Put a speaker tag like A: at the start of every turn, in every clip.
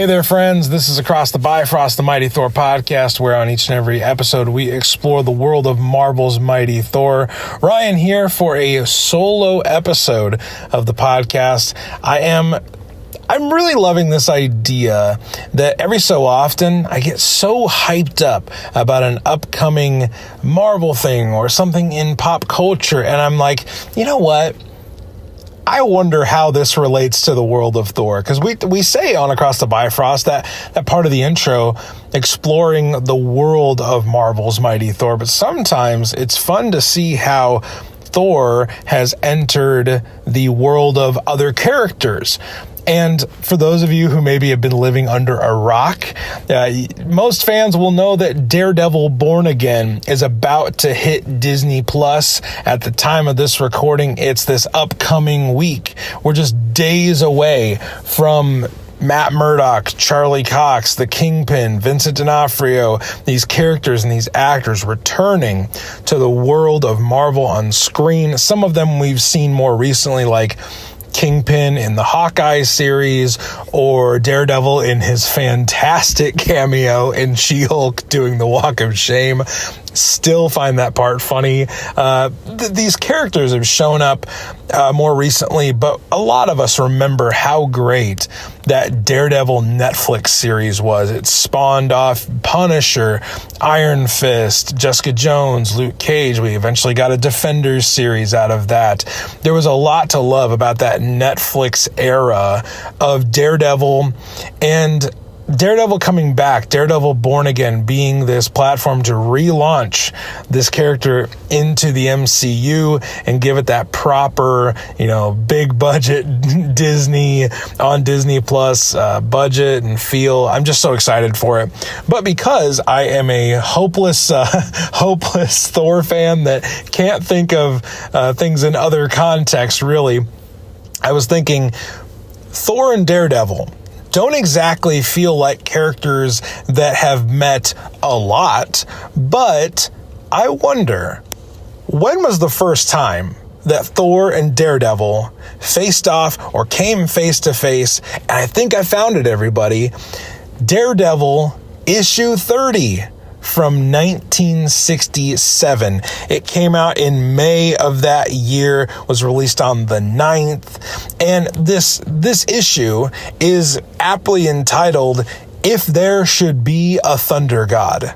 A: there, friends. This is Across the Bifrost, the Mighty Thor podcast, where on each and every episode we explore the world of Marvel's Mighty Thor. Ryan here for a solo episode of the podcast. I'm really loving this idea that every so often I get so hyped up about an upcoming Marvel thing or something in pop culture, and I'm like, you know what? I wonder how this relates to the world of Thor, because we say on Across the Bifrost that part of the intro exploring the world of Marvel's Mighty Thor, but sometimes it's fun to see how Thor has entered the world of other characters. And for those of you who maybe have been living under a rock, most fans will know that Daredevil Born Again is about to hit Disney Plus. At the time of this recording, it's this upcoming week. We're just days away from Matt Murdock, Charlie Cox, the Kingpin, Vincent D'Onofrio, these characters and these actors returning to the world of Marvel on screen. Some of them we've seen more recently, like Kingpin in the Hawkeye series, or Daredevil in his fantastic cameo in She-Hulk doing the Walk of Shame. Still find that part funny. These characters have shown up more recently, but a lot of us remember how great that Daredevil Netflix series was. It spawned off Punisher, Iron Fist, Jessica Jones, Luke Cage. We eventually got a Defenders series out of that. There was a lot to love about that Netflix era of Daredevil, and Daredevil coming back, Daredevil Born Again being this platform to relaunch this character into the MCU and give it that proper, big budget Disney on Disney Plus budget and feel. I'm just so excited for it. But because I am a hopeless Thor fan that can't think of things in other contexts, really, I was thinking Thor and Daredevil don't exactly feel like characters that have met a lot, but I wonder, when was the first time that Thor and Daredevil faced off or came face to face? And I think I found it, everybody. Daredevil issue 30 from 1967. It came out in May of that year, was released on the 9th, and this issue is aptly entitled, If There Should Be a Thunder God.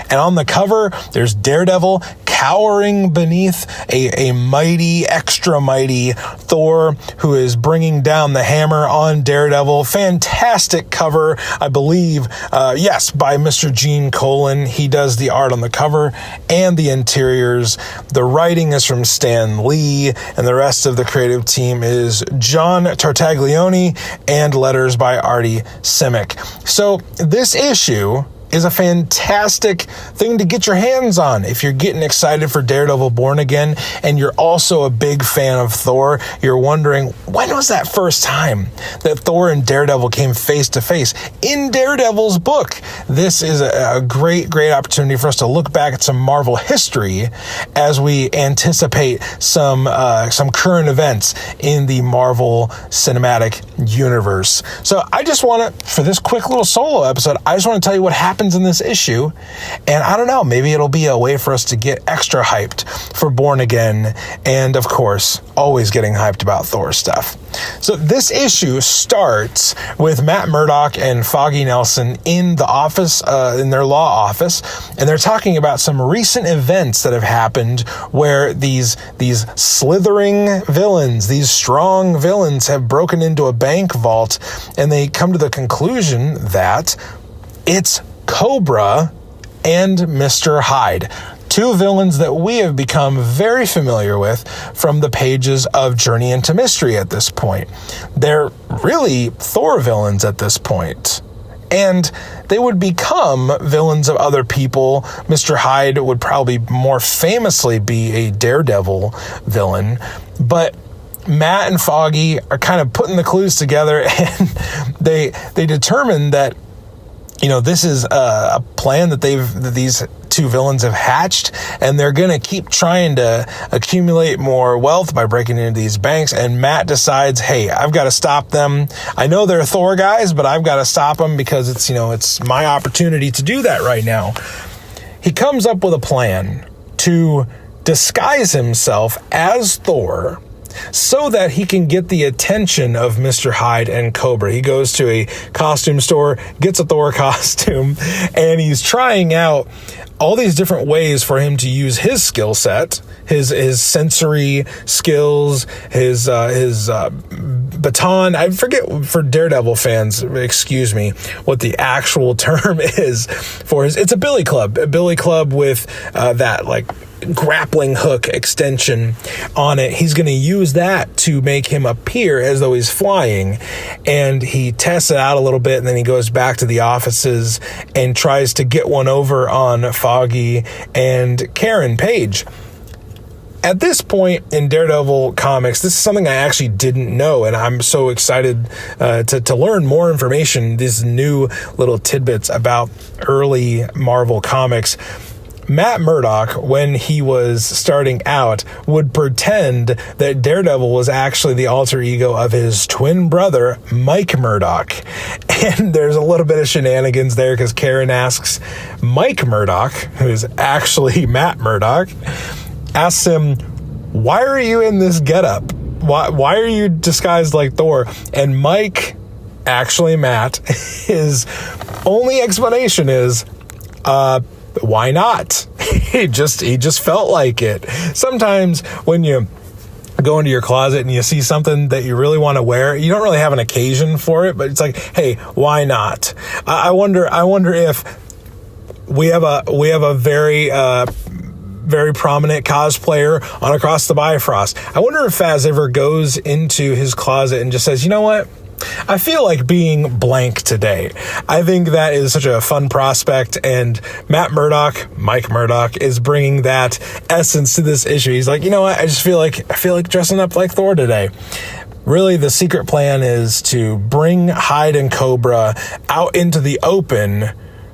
A: And on the cover, there's Daredevil cowering beneath a mighty, extra mighty Thor who is bringing down the hammer on Daredevil. Fantastic cover, I believe, yes, by Mr. Gene Colan. He does the art on the cover and the interiors. The writing is from Stan Lee, and the rest of the creative team is John Tartaglione, and letters by Artie Simic. So this issue is a fantastic thing to get your hands on if you're getting excited for Daredevil Born Again and you're also a big fan of Thor. You're wondering, when was that first time that Thor and Daredevil came face to face in Daredevil's book? This is a great opportunity for us to look back at some Marvel history as we anticipate some current events in the Marvel Cinematic Universe. So I just want to, for this quick little solo episode, I just want to tell you what happened in this issue, and I don't know, maybe it'll be a way for us to get extra hyped for Born Again, and of course, always getting hyped about Thor stuff. So this issue starts with Matt Murdock and Foggy Nelson in the office, in their law office, and they're talking about some recent events that have happened where these slithering villains, these strong villains, have broken into a bank vault, and they come to the conclusion that it's Cobra and Mr. Hyde, two villains that we have become very familiar with from the pages of Journey into Mystery at this point. They're really Thor villains at this point, and they would become villains of other people. Mr. Hyde would probably more famously be a Daredevil villain, but Matt and Foggy are kind of putting the clues together, and they determine that this is a plan that these two villains have hatched, and they're going to keep trying to accumulate more wealth by breaking into these banks. And Matt decides, hey, I've got to stop them. I know they're Thor guys, but I've got to stop them because it's my opportunity to do that right now. He comes up with a plan to disguise himself as Thor so that he can get the attention of Mr. Hyde and Cobra. He goes to a costume store, gets a Thor costume, and he's trying out all these different ways for him to use his skill set, his sensory skills, his baton. I forget, for Daredevil fans, excuse me, what the actual term is for his. It's a billy club with that like grappling hook extension on it. He's going to use that to make him appear as though he's flying, and he tests it out a little bit, and then he goes back to the offices and tries to get one over on Foggy and Karen Page. At this point in Daredevil comics, this is something I actually didn't know, and I'm so excited to learn more information, these new little tidbits about early Marvel comics. Matt Murdock, when he was starting out, would pretend that Daredevil was actually the alter ego of his twin brother, Mike Murdock. And there's a little bit of shenanigans there because Karen asks Mike Murdock, who is actually Matt Murdock, asks him, why are you in this getup? Why are you disguised like Thor? And Mike, actually Matt, his only explanation is, why not? He just felt like it. Sometimes when you go into your closet and you see something that you really want to wear, you don't really have an occasion for it, but it's like, hey, why not? I wonder if we have a very prominent cosplayer on Across the Bifrost. I wonder if Faz ever goes into his closet and just says, you know what? I feel like being blank today. I think that is such a fun prospect, and Mike Murdock, is bringing that essence to this issue. He's like, you know what? I feel like dressing up like Thor today. Really, the secret plan is to bring Hyde and Cobra out into the open,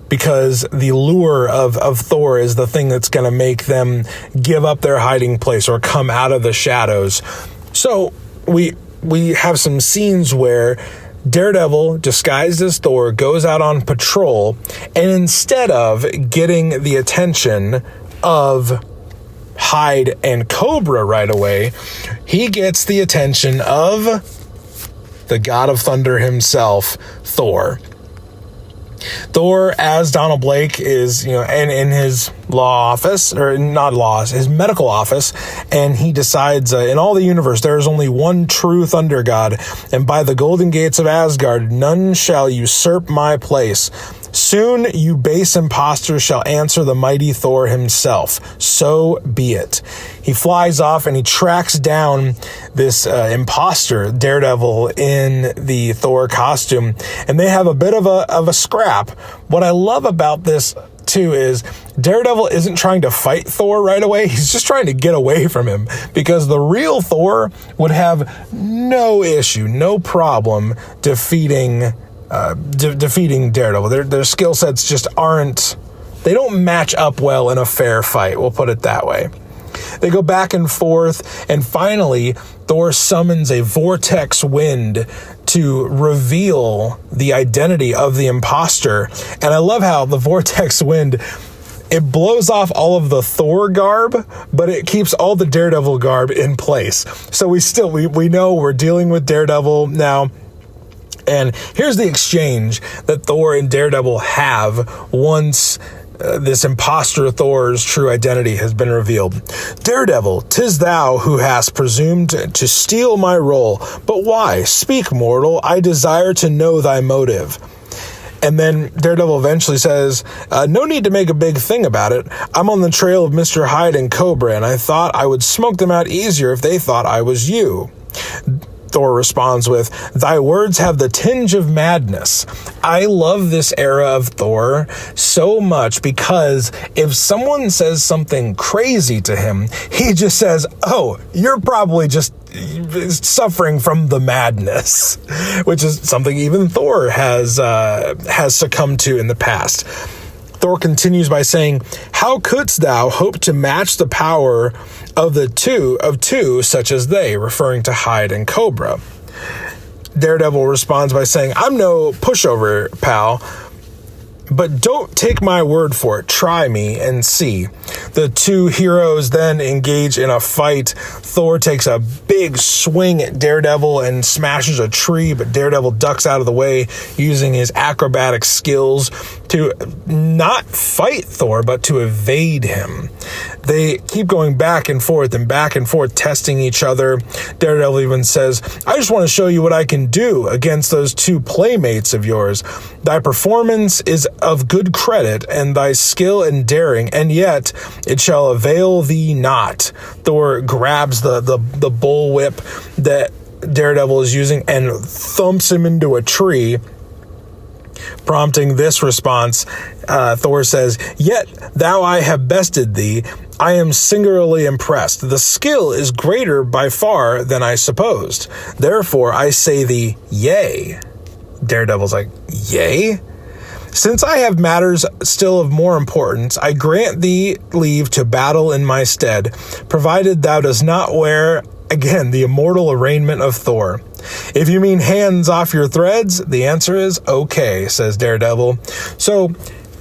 A: because the lure of Thor is the thing that's going to make them give up their hiding place or come out of the shadows. So we have some scenes where Daredevil, disguised as Thor, goes out on patrol, and instead of getting the attention of Hyde and Cobra right away, he gets the attention of the God of Thunder himself, Thor. Thor, as Donald Blake, is, in his law office, or not law, his medical office, and he decides in all the universe there is only one true Thunder God, and by the golden gates of Asgard none shall usurp my place. Soon you base impostors shall answer the mighty Thor himself. So be it. He flies off and he tracks down this imposter, Daredevil, in the Thor costume, and they have a bit of a scrap. What I love about this too is Daredevil isn't trying to fight Thor right away. He's just trying to get away from him, because the real Thor would have no issue, no problem defeating Daredevil. Their skill sets just they don't match up well in a fair fight. We'll put it that way. They go back and forth, and finally Thor summons a vortex wind to reveal the identity of the imposter. And I love how the vortex wind, it blows off all of the Thor garb, but it keeps all the Daredevil garb in place. So we know we're dealing with Daredevil now. And here's the exchange that Thor and Daredevil have once this imposter Thor's true identity has been revealed. Daredevil, 'tis thou who hast presumed to steal my role. But why? Speak, mortal. I desire to know thy motive. And then Daredevil eventually says, no need to make a big thing about it. I'm on the trail of Mr. Hyde and Cobra, and I thought I would smoke them out easier if they thought I was you. Thor responds with, thy words have the tinge of madness. I love this era of Thor so much, because if someone says something crazy to him, he just says, oh, you're probably just suffering from the madness, which is something even Thor has succumbed to in the past. Thor continues by saying, "How couldst thou hope to match the power of two such as they," referring to Hyde and Cobra. Daredevil responds by saying, "I'm no pushover, pal, but don't take my word for it. Try me and see." The two heroes then engage in a fight. Thor takes a big swing at Daredevil and smashes a tree, but Daredevil ducks out of the way using his acrobatic skills to not fight Thor, but to evade him. They keep going back and forth, testing each other. Daredevil even says, "I just want to show you what I can do against those two playmates of yours. Thy performance is of good credit, and thy skill and daring, and yet it shall avail thee not." Thor grabs the bullwhip that Daredevil is using and thumps him into a tree, prompting this response. Thor says, "Yet thou I have bested thee. I am singularly impressed. The skill is greater by far than I supposed. Therefore I say thee, yea." Daredevil's like, "Yea? Since I have matters still of more importance, I grant thee leave to battle in my stead, provided thou dost not wear," again, the immortal arraignment of Thor. "If you mean hands off your threads, the answer is okay," says Daredevil. So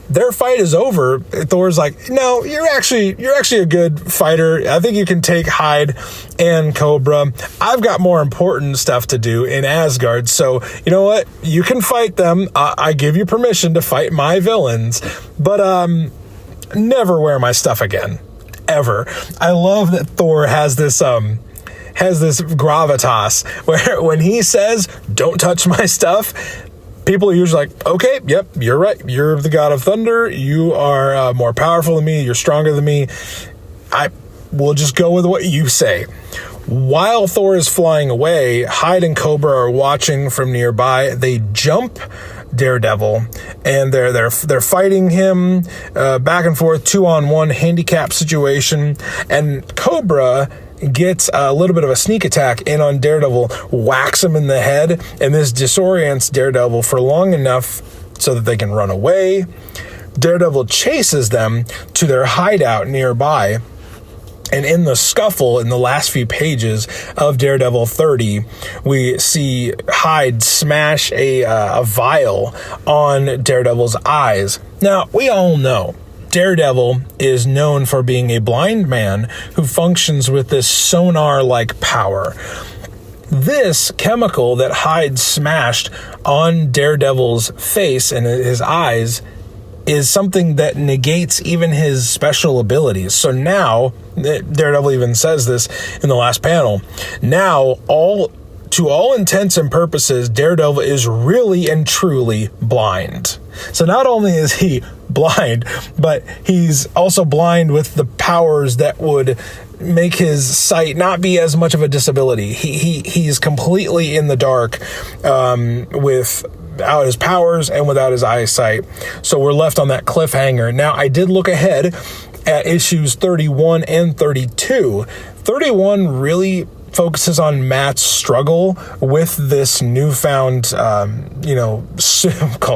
A: their fight is over. Thor's like, "No, you're actually a good fighter. I think you can take Hyde and Cobra. I've got more important stuff to do in Asgard. So you know what? You can fight them. I give you permission to fight my villains, but never wear my stuff again, ever." I love that Thor has this gravitas where when he says, "Don't touch my stuff," people are usually like, "Okay, yep, you're right. You're the god of thunder. You are more powerful than me. You're stronger than me. I will just go with what you say." While Thor is flying away, Hyde and Cobra are watching from nearby. They jump Daredevil, and they're fighting him back and forth, 2-on-1 handicap situation, and Cobra gets a little bit of a sneak attack in on Daredevil, whacks him in the head, and this disorients Daredevil for long enough so that they can run away. Daredevil chases them to their hideout nearby, and in the scuffle in the last few pages of Daredevil 30, we see Hyde smash a vial on Daredevil's eyes. Now, we all know Daredevil is known for being a blind man who functions with this sonar-like power. This chemical that Hyde smashed on Daredevil's face and his eyes is something that negates even his special abilities. So now, Daredevil even says this in the last panel, now to all intents and purposes, Daredevil is really and truly blind. So not only is he blind, but he's also blind with the powers that would make his sight not be as much of a disability. He's completely in the dark without his powers and without his eyesight. So we're left on that cliffhanger. Now, I did look ahead at issues 31 and 32. 31 really focuses on Matt's struggle with this newfound, call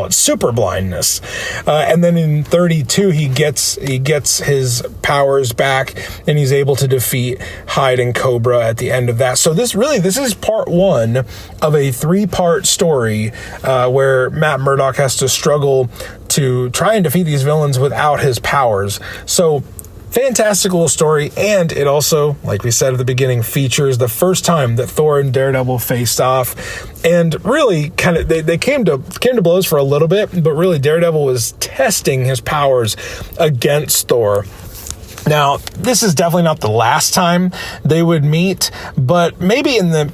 A: it super blindness. And then in 32, he gets his powers back, and he's able to defeat Hyde and Cobra at the end of that. So this is part one of a 3-part story where Matt Murdock has to struggle to try and defeat these villains without his powers. So fantastic little story, and it also, like we said at the beginning, features the first time that Thor and Daredevil faced off, and really kind of they came to blows for a little bit, but really Daredevil was testing his powers against Thor. Now, this is definitely not the last time they would meet, but maybe in the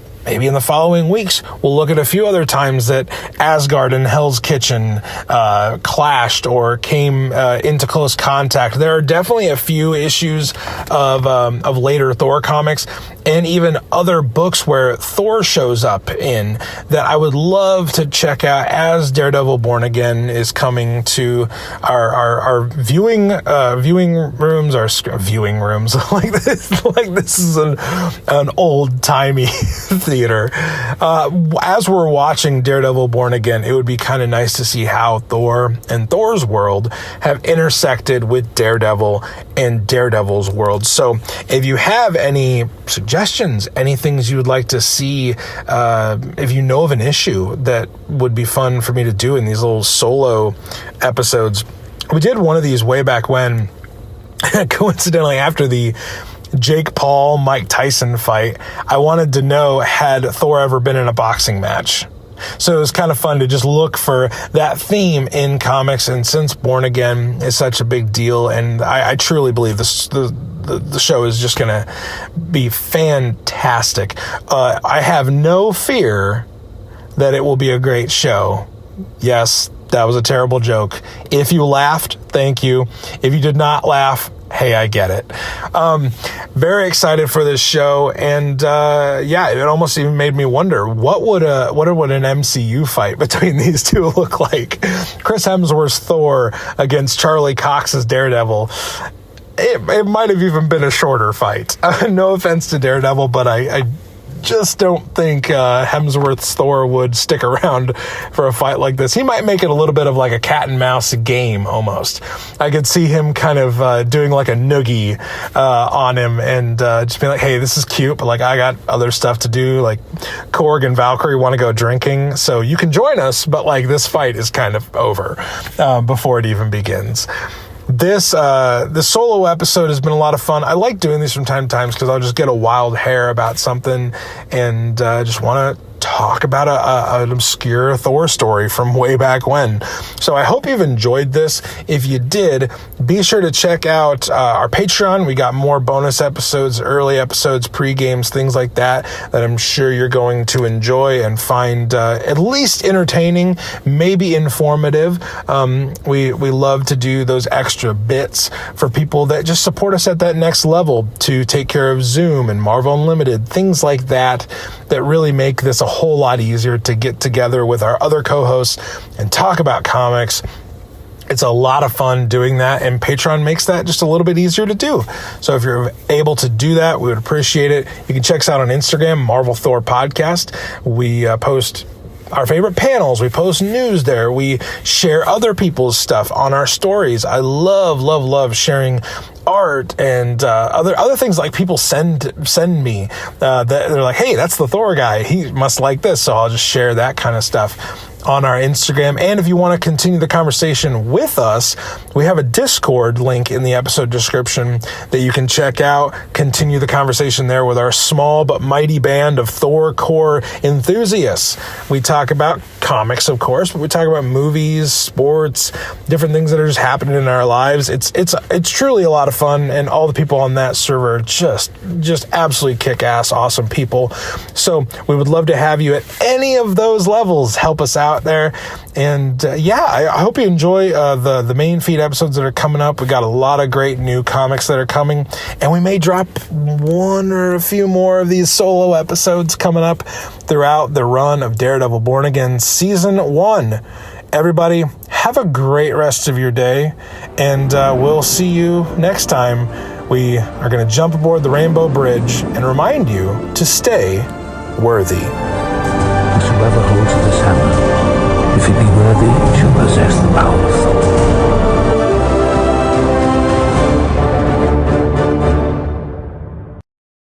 A: following weeks, we'll look at a few other times that Asgard and Hell's Kitchen clashed or came into close contact. There are definitely a few issues of later Thor comics and even other books where Thor shows up in that I would love to check out as Daredevil Born Again is coming to our viewing rooms, our viewing rooms. like this is an old timey theater. As we're watching Daredevil Born Again, it would be kind of nice to see how Thor and Thor's world have intersected with Daredevil and Daredevil's world. So if you have any suggestions, any things you would like to see, if you know of an issue that would be fun for me to do in these little solo episodes. We did one of these way back when, coincidentally after the Jake Paul, Mike Tyson fight. I wanted to know, had Thor ever been in a boxing match? So it was kind of fun to just look for that theme in comics. And since Born Again is such a big deal, and I truly believe the show is just going to be fantastic. I have no fear that it will be a great show. Yes, that was a terrible joke. If you laughed, thank you. If you did not laugh, hey, I get it. Very excited for this show, and it almost even made me wonder what would an MCU fight between these two look like? Chris Hemsworth's Thor against Charlie Cox's Daredevil. It might have even been a shorter fight. No offense to Daredevil, but I just don't think Hemsworth's Thor would stick around for a fight like this. He might make it a little bit of like a cat and mouse game almost. I could see him kind of doing like a noogie on him and just being like, hey, this is cute, but like I got other stuff to do. Like Korg and Valkyrie want to go drinking, so you can join us, but like this fight is kind of over before it even begins. This solo episode has been a lot of fun. I like doing these from time to time because I'll just get a wild hair about something and just want to talk about an obscure Thor story from way back when. So I hope you've enjoyed this. If you did, be sure to check out our Patreon. We got more bonus episodes, early episodes, pre-games, things like that I'm sure you're going to enjoy and find at least entertaining, maybe informative. We love to do those extra bits for people that just support us at that next level to take care of Zoom and Marvel Unlimited, things like that really make this a whole lot easier to get together with our other co-hosts and talk about comics. It's a lot of fun doing that, and Patreon makes that just a little bit easier to do. So if you're able to do that, we would appreciate it. You can check us out on Instagram, Marvel Thor Podcast. We post our favorite panels. We post news there. We share other people's stuff on our stories. I love sharing art and other things like people send me that they're like, hey, that's the Thor guy. He must like this. So I'll just share that kind of stuff on our Instagram. And if you want to continue the conversation with us, we have a Discord link in the episode description that you can check out. Continue the conversation there with our small but mighty band of Thor core enthusiasts. We talk about comics, of course, but we talk about movies, sports, different things that are just happening in our lives. It's truly a lot of fun, and all the people on that server are just absolutely kick-ass awesome people. So we would love to have you at any of those levels. Help us out there. And I hope you enjoy the main feed episodes that are coming up. We got a lot of great new comics that are coming, and we may drop one or a few more of these solo episodes coming up throughout the run of Daredevil Born Again Season 1. Everybody, have a great rest of your day, and we'll see you next time. We are going to jump aboard the Rainbow Bridge and remind you to stay worthy.
B: Whosoever holds this hammer, if he be worthy, shall possess the power of Thor.